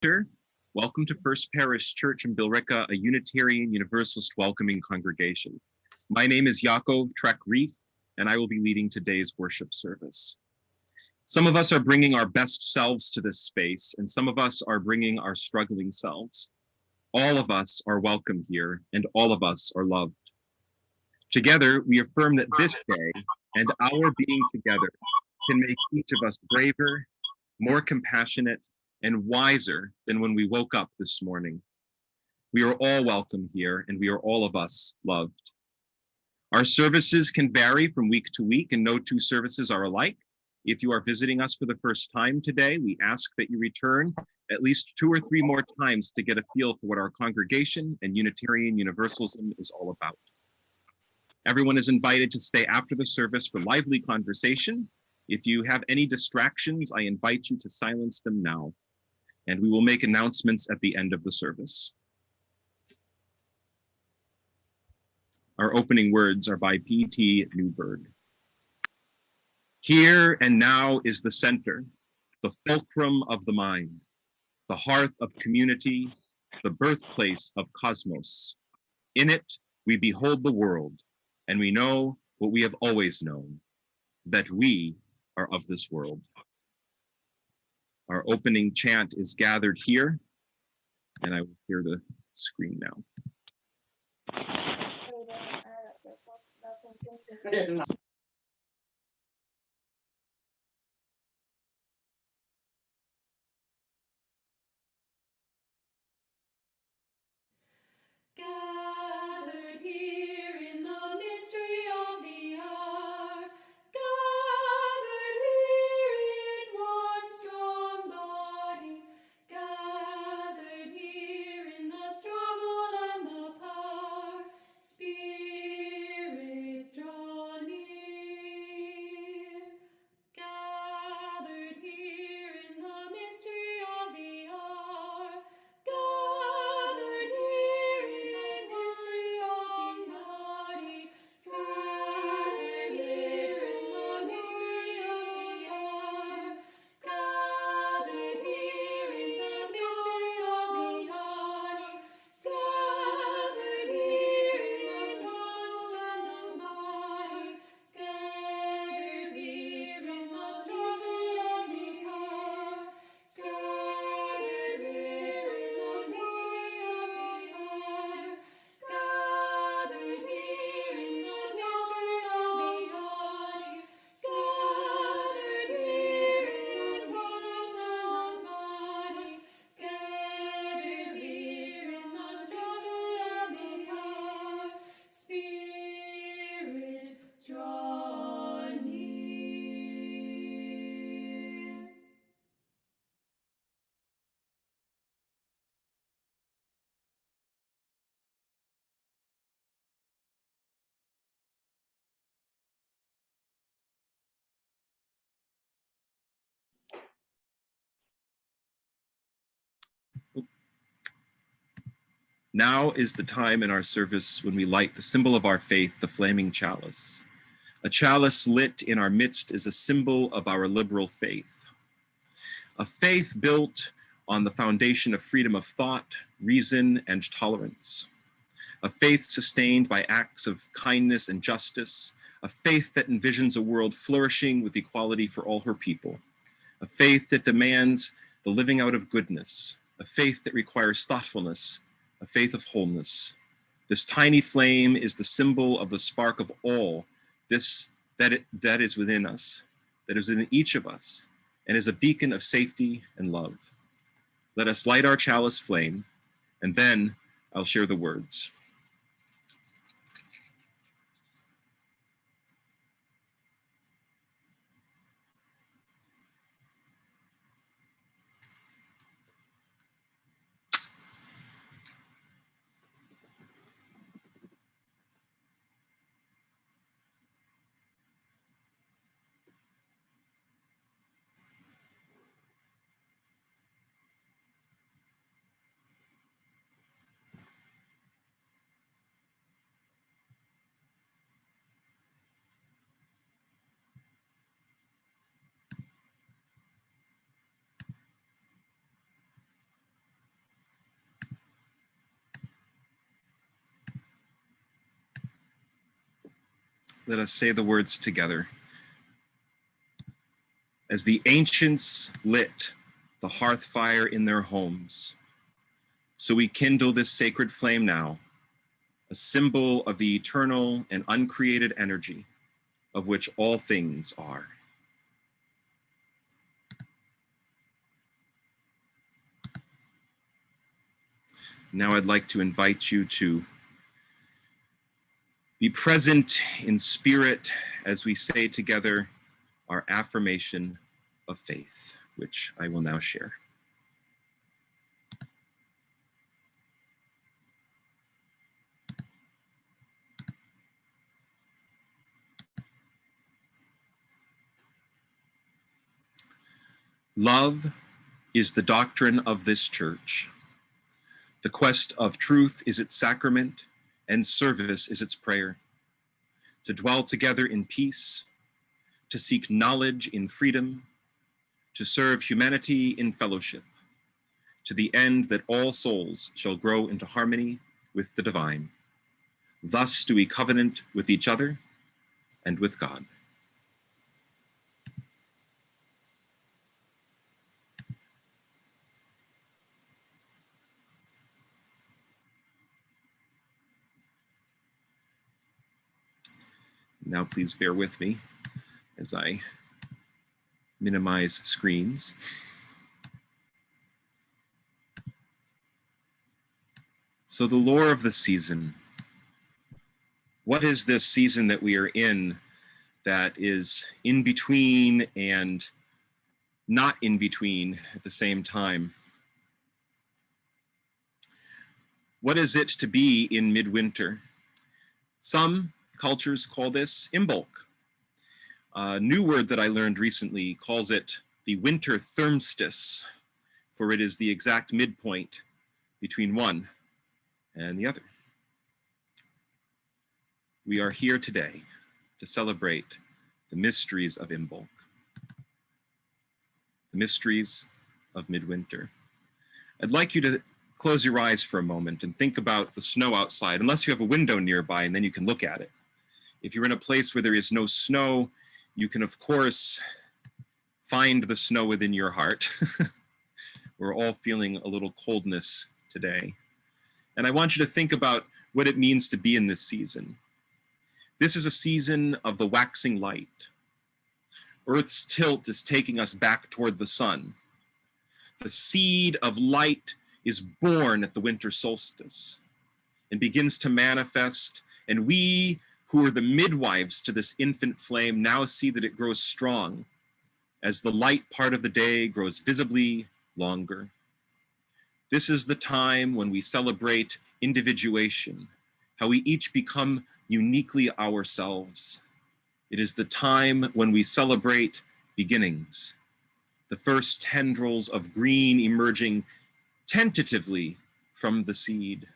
Chapter. Welcome to First Parish Church in Billerica, a Unitarian Universalist welcoming congregation. My name is Yaakov Reef, and I will be leading today's worship service. Some of us are bringing our best selves to this space, and some of us are bringing our struggling selves. All of us are welcome here, and all of us are loved. Together, we affirm that this day and our being together can make each of us braver, more compassionate, and wiser than when we woke up this morning. We are all welcome here, and we are all of us loved. Our services can vary from week to week, and no two services are alike. If you are visiting us for the first time today, we ask that you return at least 2 or 3 more times to get a feel for what our congregation and Unitarian Universalism is all about. Everyone is invited to stay after the service for lively conversation. If you have any distractions, I invite you to silence them now, and we will make announcements at the end of the service. Our opening words are by P.T. Newberg. Here and now is the center, the fulcrum of the mind, the hearth of community, the birthplace of cosmos. In it, we behold the world, and we know what we have always known, that we are of this world. Our opening chant is gathered here, and I will share the screen now. Gathered here in the mystery of the hour, gathered here in one strong body, gathered here in the struggle and the power, spirits draw near. Gathered here in the mystery of the hour, gathered here in the mystery of the body, scattered here in the mystery of the hour, gathered here in the mystery of the body, scattered here in the struggles and the body, scattered here in the struggle and the power, scattered here in the mystery of the hour, gathered here in the mystery of the body, scattered here in the struggles and the body, scattered here in the struggle and the power, Spirit, draw near. Now is the time in our service when we light the symbol of our faith, the flaming chalice. A chalice lit in our midst is a symbol of our liberal faith. A faith built on the foundation of freedom of thought, reason, and tolerance. A faith sustained by acts of kindness and justice. A faith that envisions a world flourishing with equality for all her people. A faith that demands the living out of goodness. A faith that requires thoughtfulness. A faith of wholeness. This tiny flame is the symbol of the spark of all that is within us, that is within each of us, and is a beacon of safety and love. Let us light our chalice flame, and then I'll share the words. Let us say the words together. As the ancients lit the hearth fire in their homes, so we kindle this sacred flame now, a symbol of the eternal and uncreated energy of which all things are. Now I'd like to invite you to be present in spirit as we say together our affirmation of faith, which I will now share. Love is the doctrine of this church. The quest of truth is its sacrament, and service is its prayer. To dwell together in peace, to seek knowledge in freedom, to serve humanity in fellowship, to the end that all souls shall grow into harmony with the divine. Thus do we covenant with each other and with God. Now please bear with me as I minimize screens. So the lore of the season. What is this season that we are in that is in between and not in between at the same time? What is it to be in midwinter? Some cultures call this Imbolc. A new word that I learned recently calls it the winter thermstis, for it is the exact midpoint between one and the other. We are here today to celebrate the mysteries of Imbolc, the mysteries of midwinter. I'd like you to close your eyes for a moment and think about the snow outside, unless you have a window nearby and then you can look at it. If you're in a place where there is no snow, you can, of course, find the snow within your heart. We're all feeling a little coldness today. And I want you to think about what it means to be in this season. This is a season of the waxing light. Earth's tilt is taking us back toward the sun. The seed of light is born at the winter solstice and begins to manifest, and we who are the midwives to this infant flame now see that it grows strong as the light part of the day grows visibly longer. This is the time when we celebrate individuation, how we each become uniquely ourselves. It is the time when we celebrate beginnings, the first tendrils of green emerging tentatively from the seed.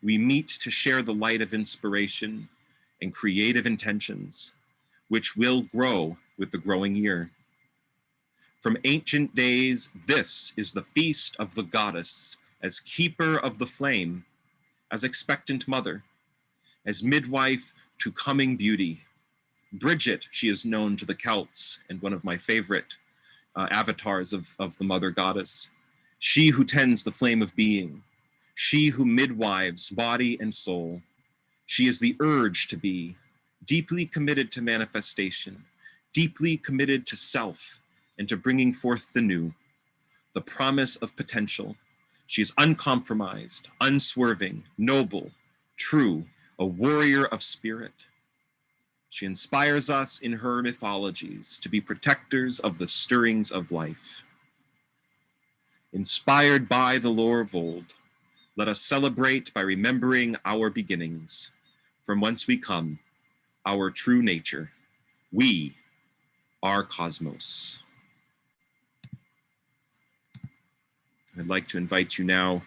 We meet to share the light of inspiration and creative intentions, which will grow with the growing year. From ancient days, this is the feast of the goddess, as keeper of the flame, as expectant mother, as midwife to coming beauty. Bridget, she is known to the Celts, and one of my favorite avatars of the mother goddess. She who tends the flame of being, she who midwives body and soul. She is the urge to be, deeply committed to manifestation, deeply committed to self and to bringing forth the new, the promise of potential. She is uncompromised, unswerving, noble, true, a warrior of spirit. She inspires us in her mythologies to be protectors of the stirrings of life. Inspired by the lore of old, let us celebrate by remembering our beginnings, from whence we come, our true nature. We are cosmos. I'd like to invite you now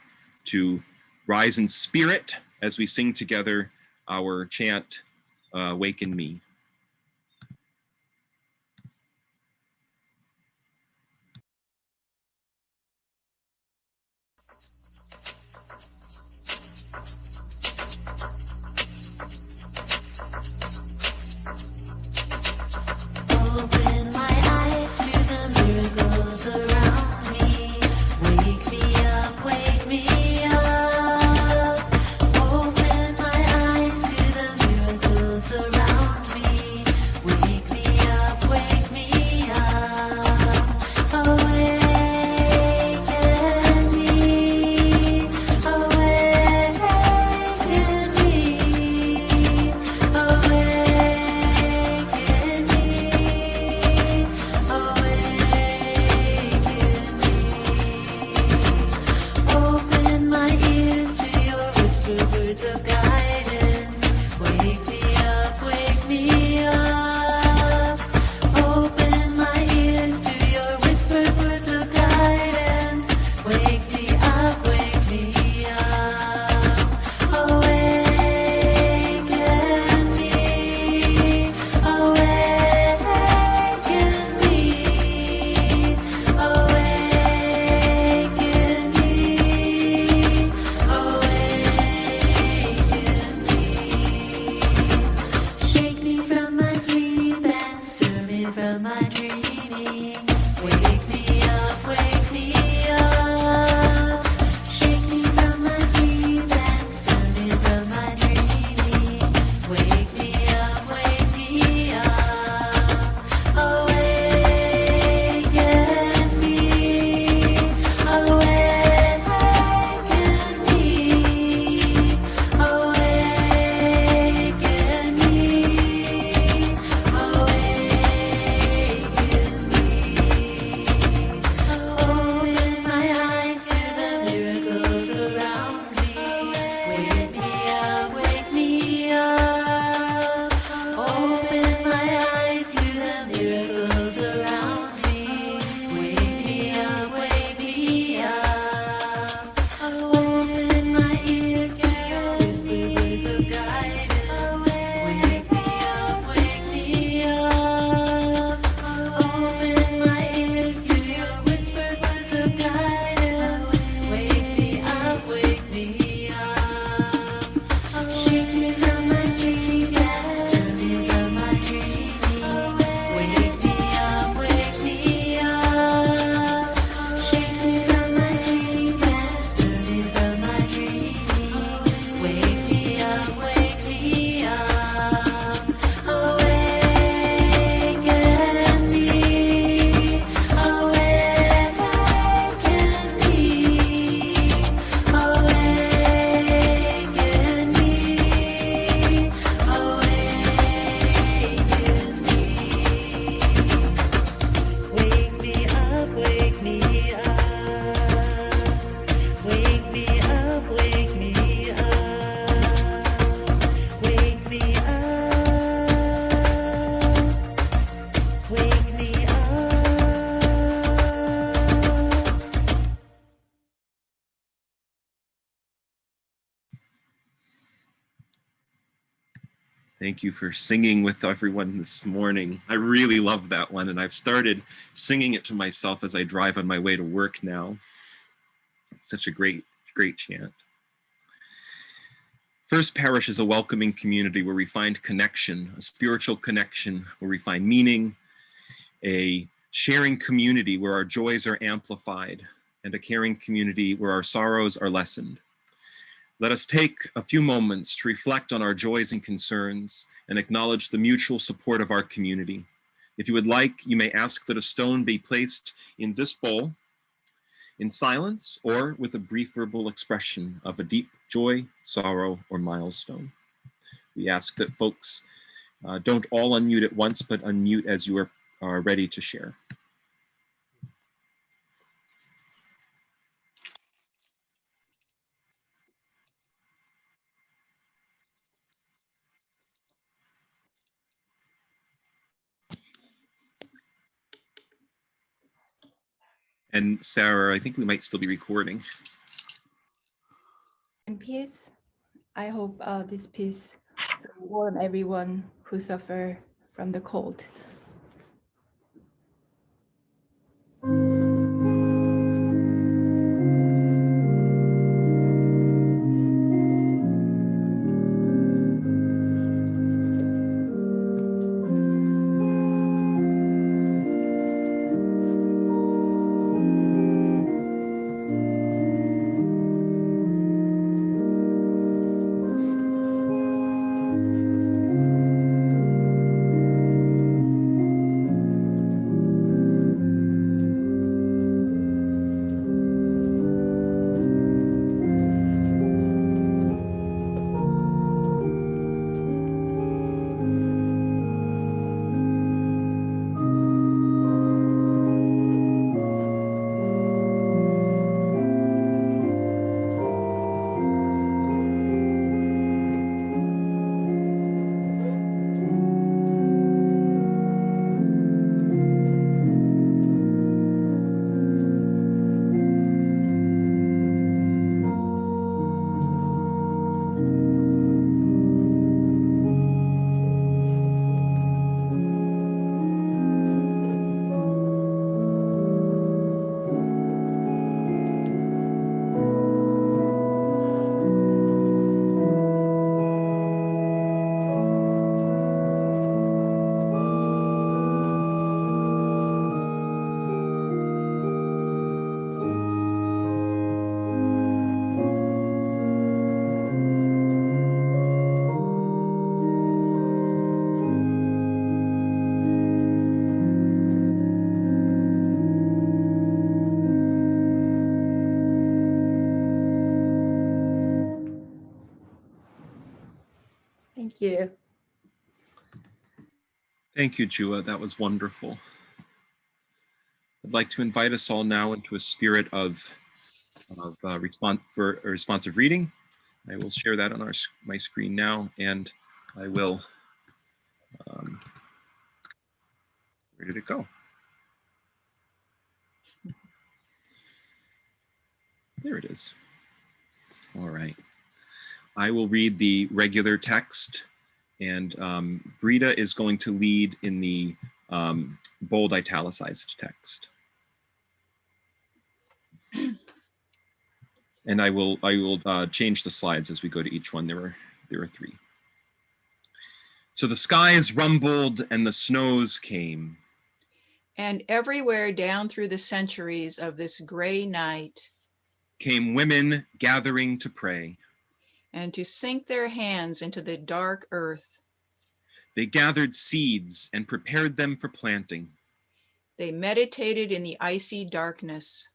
to rise in spirit as we sing together our chant, Waken Me. Thank you for singing with everyone this morning. I really love that one, and I've started singing it to myself as I drive on my way to work now. It's such a great chant. First Parish is a welcoming community where we find connection, a spiritual connection, where we find meaning, a sharing community where our joys are amplified, and a caring community where our sorrows are lessened. Let us take a few moments to reflect on our joys and concerns and acknowledge the mutual support of our community. If you would like, you may ask that a stone be placed in this bowl in silence or with a brief verbal expression of a deep joy, sorrow, or milestone. We ask that folks don't all unmute at once, but unmute as you are ready to share. And Sarah, I think we might still be recording. In peace, I hope this peace will warm everyone who suffer from the cold. Thank you. Thank you, Jua. That was wonderful. I'd like to invite us all now into a spirit of responsive reading. I will share that on my screen now, and I will, where did it go? There it is. All right. I will read the regular text, and Brita is going to lead in the bold italicized text. And I will change the slides as we go to each one. There are three. So the skies rumbled and the snows came. And everywhere down through the centuries of this gray night Came women gathering to pray. and to sink their hands into the dark earth. They gathered seeds and prepared them for planting. They meditated in the icy darkness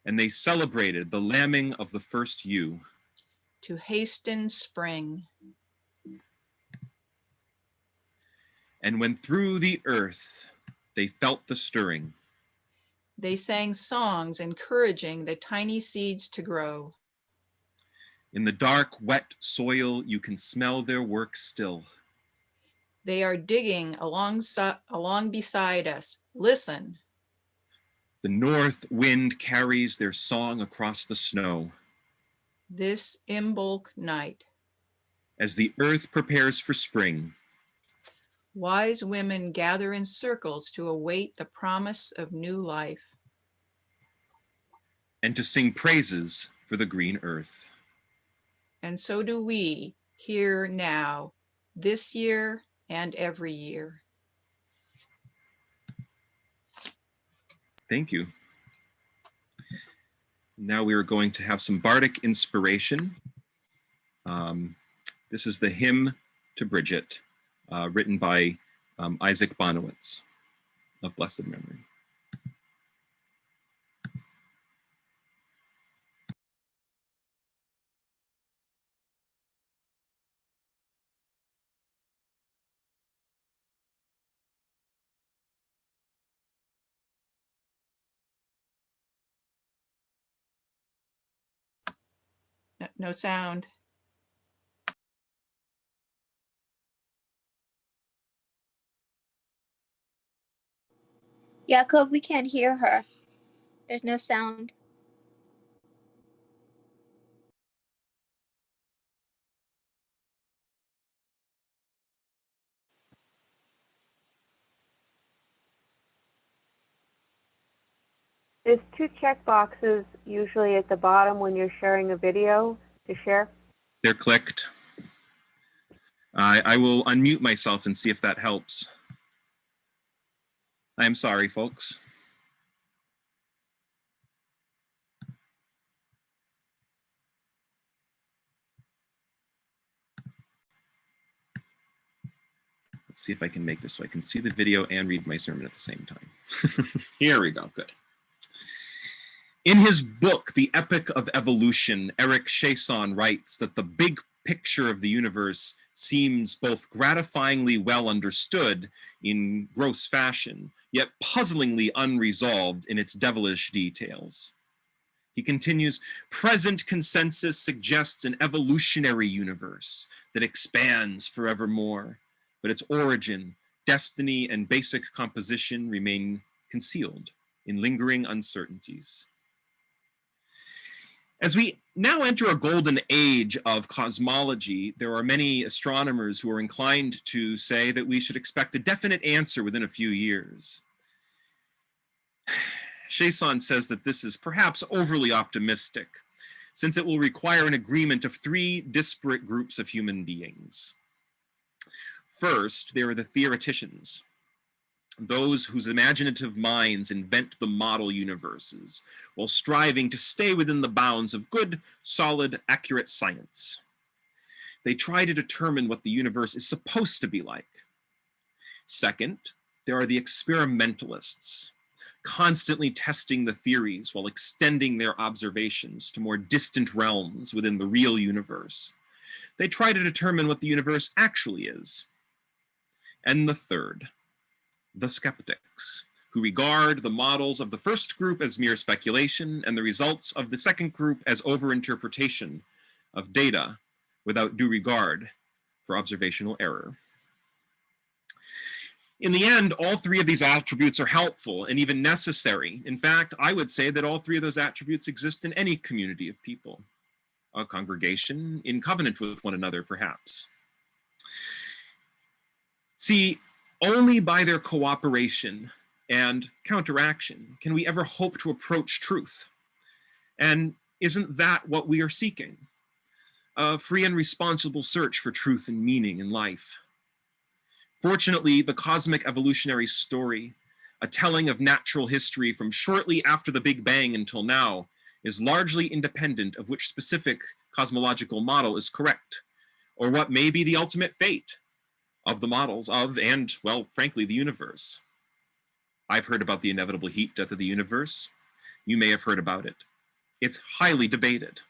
And they celebrated the lambing of the first ewe. to hasten spring. And when through the earth they felt the stirring, They sang songs encouraging the tiny seeds to grow. in the dark, wet soil you can smell their work still. They are digging along beside us. Listen, The north wind carries their song across the snow this Imbolc night. as the earth prepares for spring. Wise women gather in circles to await the promise of new life. And to sing praises for the green earth. And so do we here now, this year and every year. Thank you. Now we are going to have some bardic inspiration. This is the hymn to Bridget, written by Isaac Bonowitz of blessed memory. No sound. Yaakov, we can't hear her. There's no sound. There's two check boxes usually at the bottom when you're sharing a video to share. They're clicked. I will unmute myself and see if that helps. I'm sorry, folks. Let's see if I can make this so I can see the video and read my sermon at the same time. Here we go, good. In his book, The Epic of Evolution, Eric Chaisson writes that the big picture of the universe seems both gratifyingly well understood in gross fashion, yet puzzlingly unresolved in its devilish details. He continues, present consensus suggests an evolutionary universe that expands forevermore, but its origin, destiny, and basic composition remain concealed in lingering uncertainties. As we now enter a golden age of cosmology, there are many astronomers who are inclined to say that we should expect a definite answer within a few years. Chaisson says that this is perhaps overly optimistic, since it will require an agreement of three disparate groups of human beings. First, there are the theoreticians, those whose imaginative minds invent the model universes while striving to stay within the bounds of good, solid, accurate science. They try to determine what the universe is supposed to be like. Second, there are the experimentalists, constantly testing the theories while extending their observations to more distant realms within the real universe. They try to determine what the universe actually is. And the third, the skeptics, who regard the models of the first group as mere speculation and the results of the second group as overinterpretation of data without due regard for observational error. In the end, all three of these attributes are helpful and even necessary. In fact, I would say that all three of those attributes exist in any community of people, a congregation in covenant with one another, perhaps. See, only by their cooperation and counteraction can we ever hope to approach truth. And isn't that what we are seeking? A free and responsible search for truth and meaning in life. Fortunately, the cosmic evolutionary story, a telling of natural history from shortly after the Big Bang until now, is largely independent of which specific cosmological model is correct, or what may be the ultimate fate of the models of, and, well, frankly, the universe. I've heard about the inevitable heat death of the universe. You may have heard about it. It's highly debated.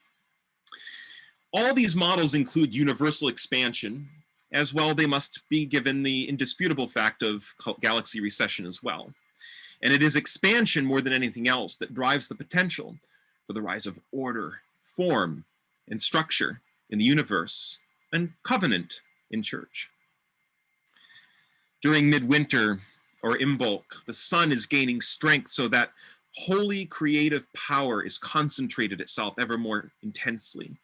All these models include universal expansion. As well, they must be given the indisputable fact of galaxy recession as well. And it is expansion more than anything else that drives the potential for the rise of order, form, and structure in the universe, and covenant in church. During midwinter, or Imbolc, the sun is gaining strength so that holy creative power is concentrated itself ever more intensely.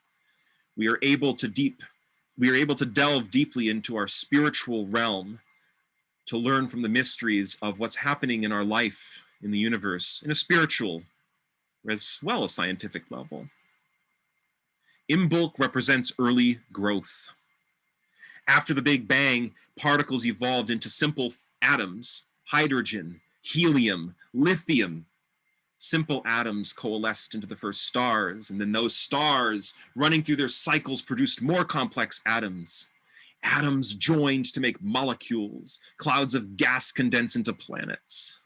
We are able to delve deeply into our spiritual realm to learn from the mysteries of what's happening in our life in the universe in a spiritual as well as scientific level. Imbolc represents early growth. After the Big Bang, particles evolved into simple atoms, hydrogen, helium, lithium. Simple atoms coalesced into the first stars, and then those stars, running through their cycles, produced more complex atoms. Atoms joined to make molecules. Clouds of gas condense into planets.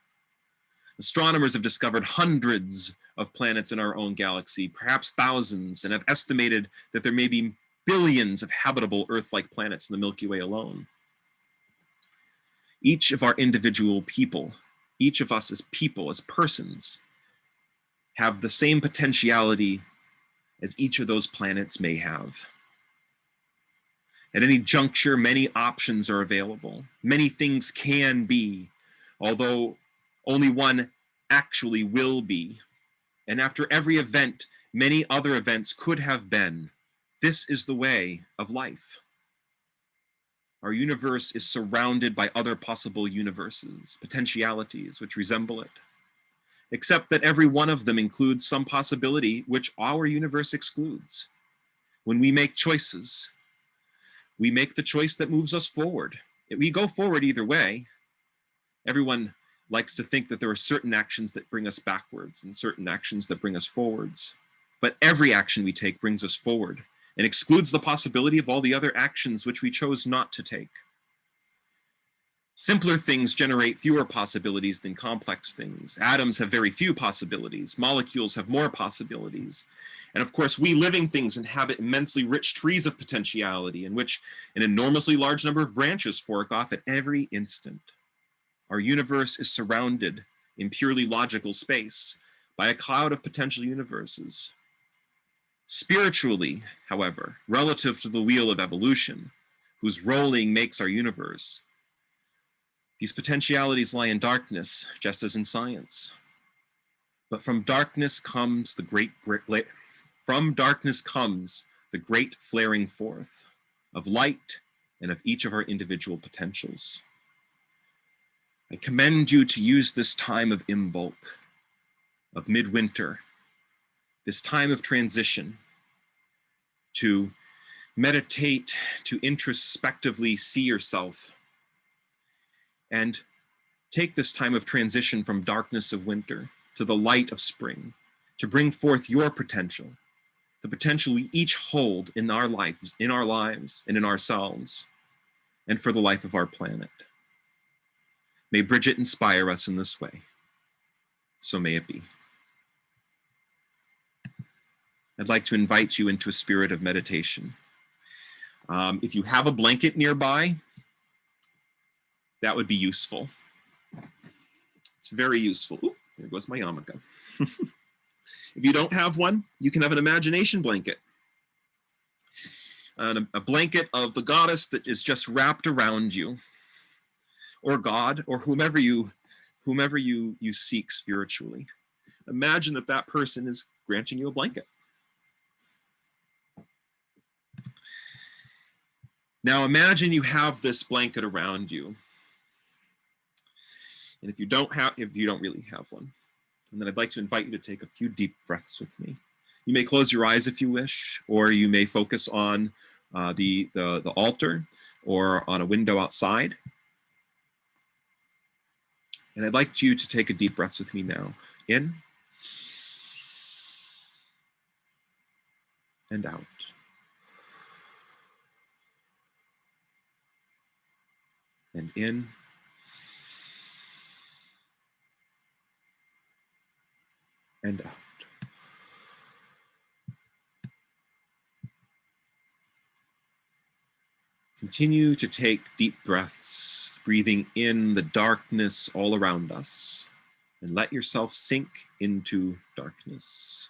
Astronomers have discovered hundreds of planets in our own galaxy, perhaps thousands, and have estimated that there may be billions of habitable Earth-like planets in the Milky Way alone. Each of our individual people, each of us as people, as persons, have the same potentiality as each of those planets may have. At any juncture, many options are available. Many things can be, although only one actually will be. And after every event, many other events could have been. This is the way of life. Our universe is surrounded by other possible universes, potentialities which resemble it, except that every one of them includes some possibility which our universe excludes. When we make choices, we make the choice that moves us forward. We go forward either way. Everyone likes to think that there are certain actions that bring us backwards and certain actions that bring us forwards. But every action we take brings us forward and excludes the possibility of all the other actions which we chose not to take. Simpler things generate fewer possibilities than complex things. Atoms have very few possibilities. Molecules have more possibilities. And of course, we living things inhabit immensely rich trees of potentiality in which an enormously large number of branches fork off at every instant. Our universe is surrounded in purely logical space by a cloud of potential universes. Spiritually, however, relative to the wheel of evolution, whose rolling makes our universe, these potentialities lie in darkness, just as in science. But from darkness comes the great flaring forth of light and of each of our individual potentials. I commend you to use this time of Imbolc, of midwinter, this time of transition, to meditate, to introspectively see yourself, and take this time of transition from darkness of winter to the light of spring, to bring forth your potential, the potential we each hold in our lives and in ourselves, and for the life of our planet. May Bridget inspire us in this way. So may it be. I'd like to invite you into a spirit of meditation. If you have a blanket nearby, that would be useful. It's very useful. Ooh, there goes my yarmulke. If you don't have one, you can have an imagination blanket. A blanket of the goddess that is just wrapped around you, or God, or whomever you seek spiritually. Imagine that that person is granting you a blanket. Now imagine you have this blanket around you. And if you don't really have one, and then I'd like to invite you to take a few deep breaths with me. You may close your eyes if you wish, or you may focus on the altar or on a window outside. And I'd like you to take a deep breath with me now. In and out. And in and out. Continue to take deep breaths, breathing in the darkness all around us, and let yourself sink into darkness.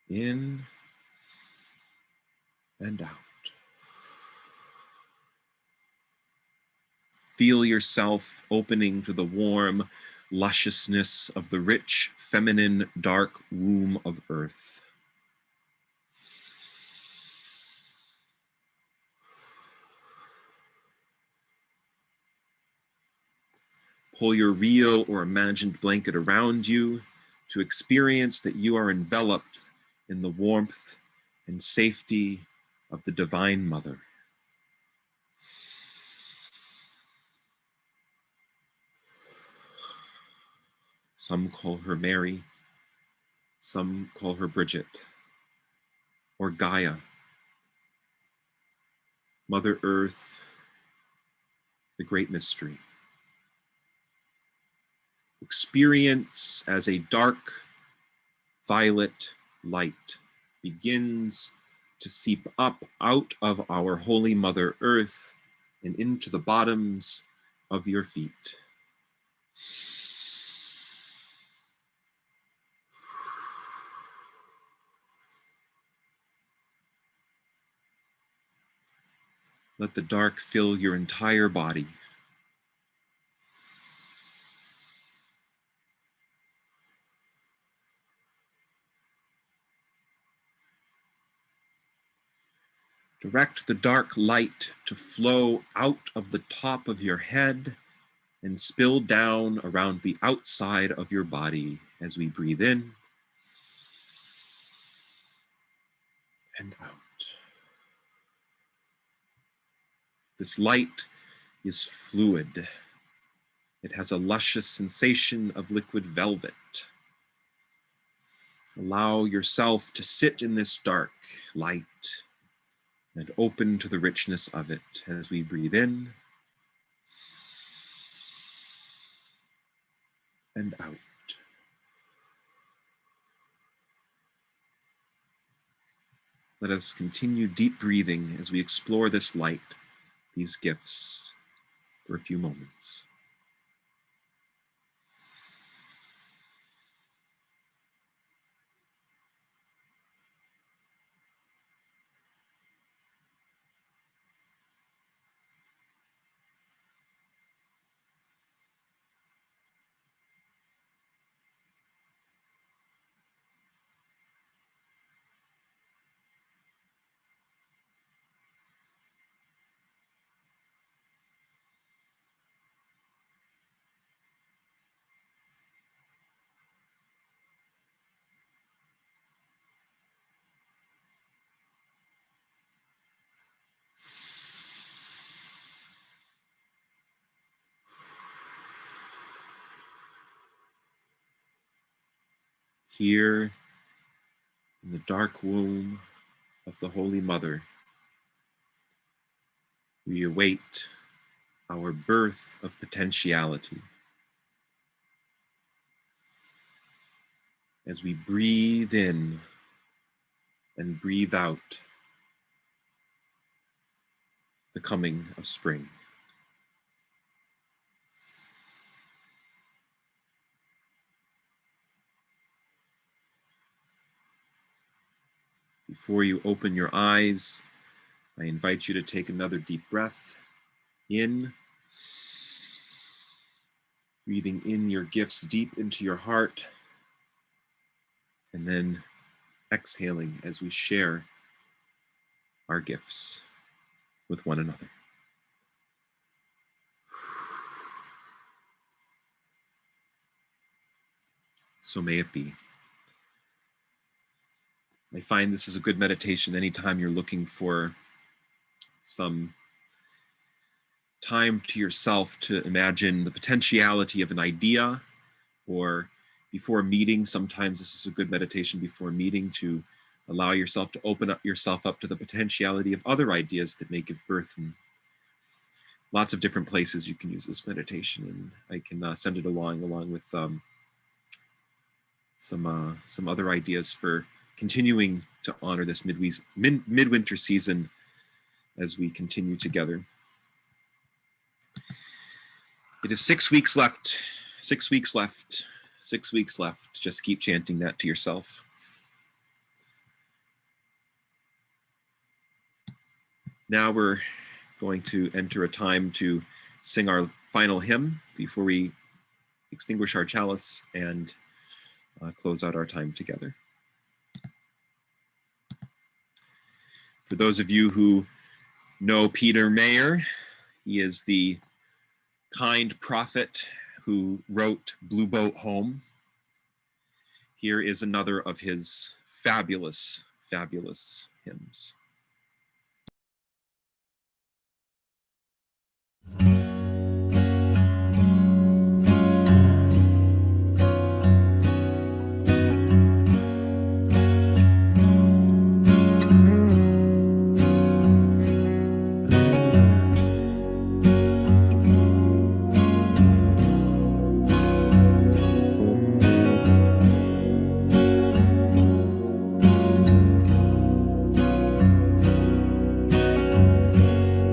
In and out. Feel yourself opening to the warm lusciousness of the rich, feminine, dark womb of Earth. Pull your real or imagined blanket around you to experience that you are enveloped in the warmth and safety of the Divine Mother. Some call her Mary, some call her Bridget, or Gaia, Mother Earth, the Great Mystery. Experience as a dark violet light begins to seep up out of our Holy Mother Earth and into the bottoms of your feet. Let the dark fill your entire body. Direct the dark light to flow out of the top of your head and spill down around the outside of your body as we breathe in and out. This light is fluid. It has a luscious sensation of liquid velvet. Allow yourself to sit in this dark light and open to the richness of it as we breathe in and out. Let us continue deep breathing as we explore this light, these gifts, for a few moments. Here in the dark womb of the Holy Mother, we await our birth of potentiality. As we breathe in and breathe out the coming of spring. Before you open your eyes, I invite you to take another deep breath in, breathing in your gifts deep into your heart, and then exhaling as we share our gifts with one another. So may it be. I find this is a good meditation anytime you're looking for some time to yourself to imagine the potentiality of an idea, or before a meeting. Sometimes this is a good meditation before a meeting to allow yourself to open up yourself up to the potentiality of other ideas that may give birth in lots of different places. You can use this meditation, and I can send it along with some other ideas for continuing to honor this midwinter season as we continue together. It is 6 weeks left, 6 weeks left, 6 weeks left. Just keep chanting that to yourself. Now we're going to enter a time to sing our final hymn before we extinguish our chalice and close out our time together. For those of you who know Peter Mayer, he is the kind prophet who wrote Blue Boat Home. Here is another of his fabulous, fabulous hymns.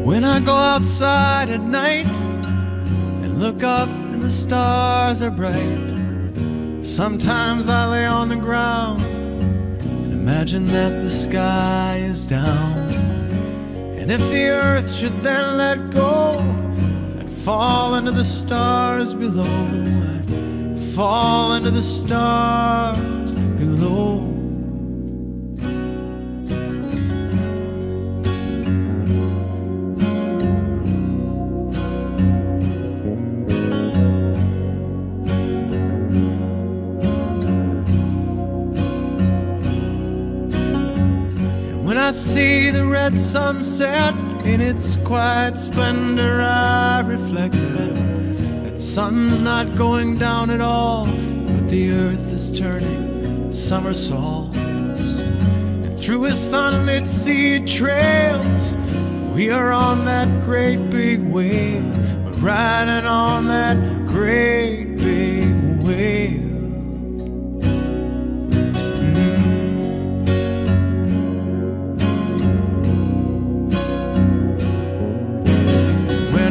When I go outside at night and look up and the stars are bright, sometimes I lay on the ground and imagine that the sky is down. And if the earth should then let go, I'd fall into the stars below. I'd fall into the stars below. I see the red sunset in its quiet splendor. I reflect that sun's not going down at all, but the earth is turning somersaults. And through his sunlit sea trails, we are on that great big whale. We're riding on that great big whale.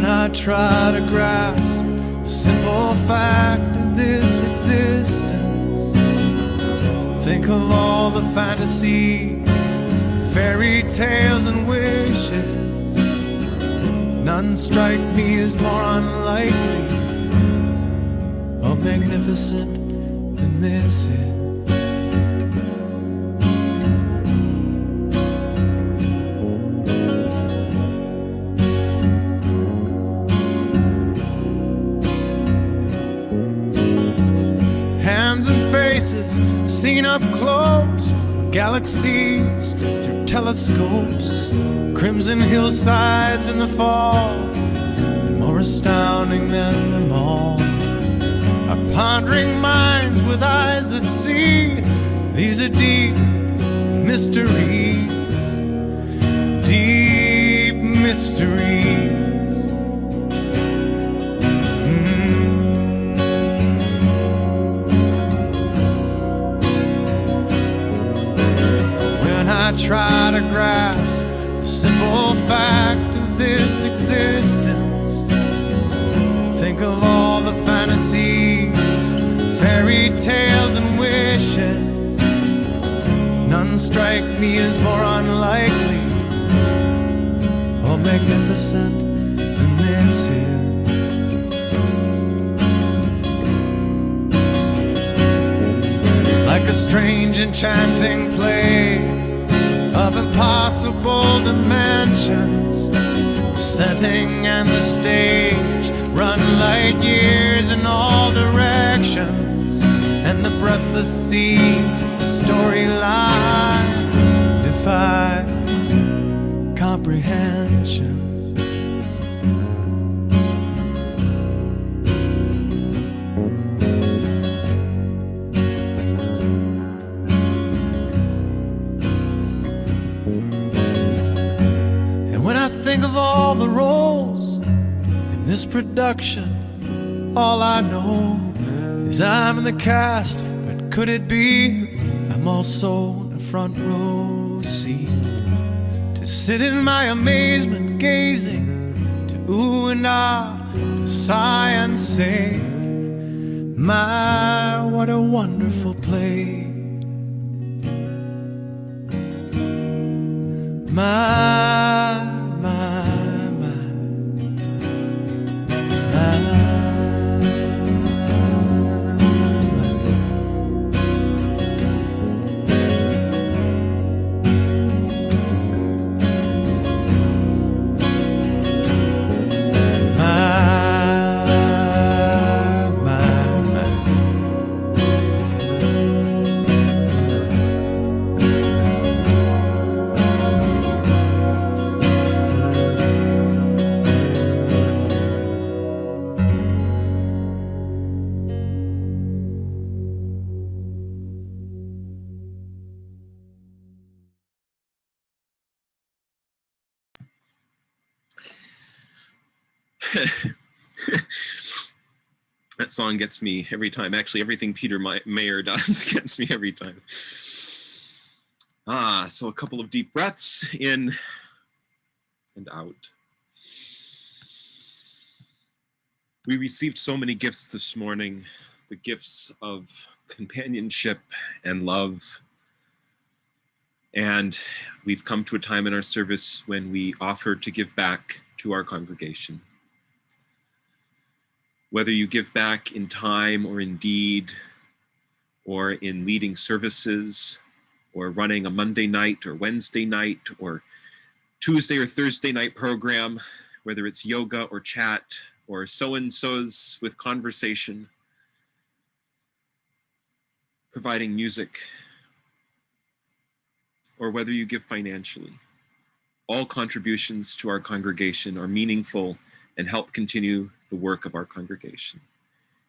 I try to grasp the simple fact of this existence. Think of all the fantasies, fairy tales and wishes. None strike me as more unlikely or magnificent than this is. Seen up close, galaxies through telescopes, crimson hillsides in the fall, and more astounding than them all are pondering minds with eyes that see. These are deep mysteries, deep mysteries. I I try to grasp the simple fact of this existence. Think of all the fantasies, fairy tales and wishes. None strike me as more unlikely or magnificent than this is. Like a strange enchanting play of impossible dimensions, the setting and the stage run light years in all directions, and the breathless scenes, the storyline defy comprehension. Think of all the roles in this production. All I know is I'm in the cast, but could it be I'm also in a front row seat to sit in my amazement, gazing to ooh and ah, to sigh and say, my, what a wonderful play. My That song gets me every time. Actually, everything Peter Mayer does gets me every time. So a couple of deep breaths in and out. We received so many gifts this morning, the gifts of companionship and love. And we've come to a time in our service when we offer to give back to our congregation. Whether you give back in time or in deed, or in leading services, or running a Monday night or Wednesday night or Tuesday or Thursday night program, whether it's yoga or chat or so-and-so's with conversation, providing music, or whether you give financially. All contributions to our congregation are meaningful and help continue the work of our congregation.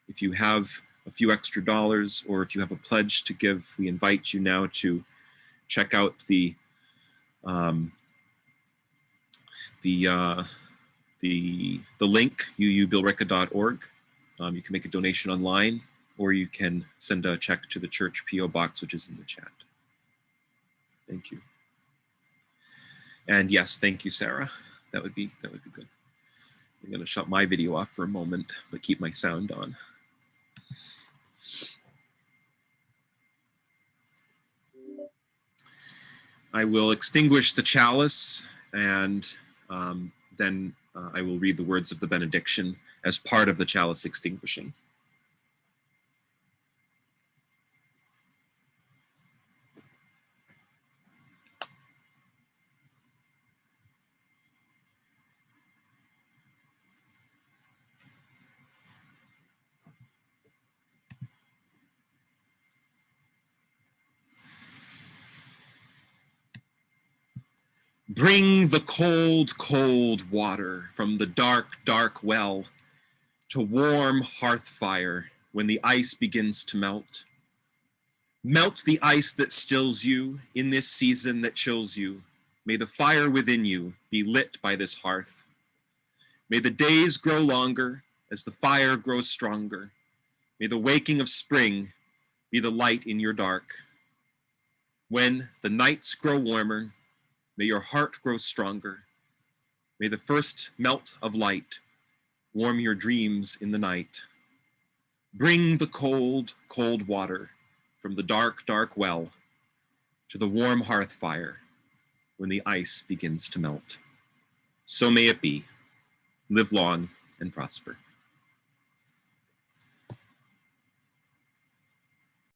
If you have a few extra dollars, or if you have a pledge to give, we invite you now to check out the link, uubilreka.org. You can make a donation online, or you can send a check to the church PO box, which is in the chat. Thank you. And yes, thank you, Sarah. That would be good. I'm going to shut my video off for a moment, but keep my sound on. I will extinguish the chalice, and then I will read the words of the benediction as part of the chalice extinguishing. Bring the cold, cold water from the dark, dark well to warm hearth fire when the ice begins to melt. Melt the ice that stills you in this season that chills you. May the fire within you be lit by this hearth. May the days grow longer as the fire grows stronger. May the waking of spring be the light in your dark. When the nights grow warmer, may your heart grow stronger. May the first melt of light warm your dreams in the night. Bring the cold, cold water from the dark, dark well to the warm hearth fire when the ice begins to melt. So may it be. Live long and prosper.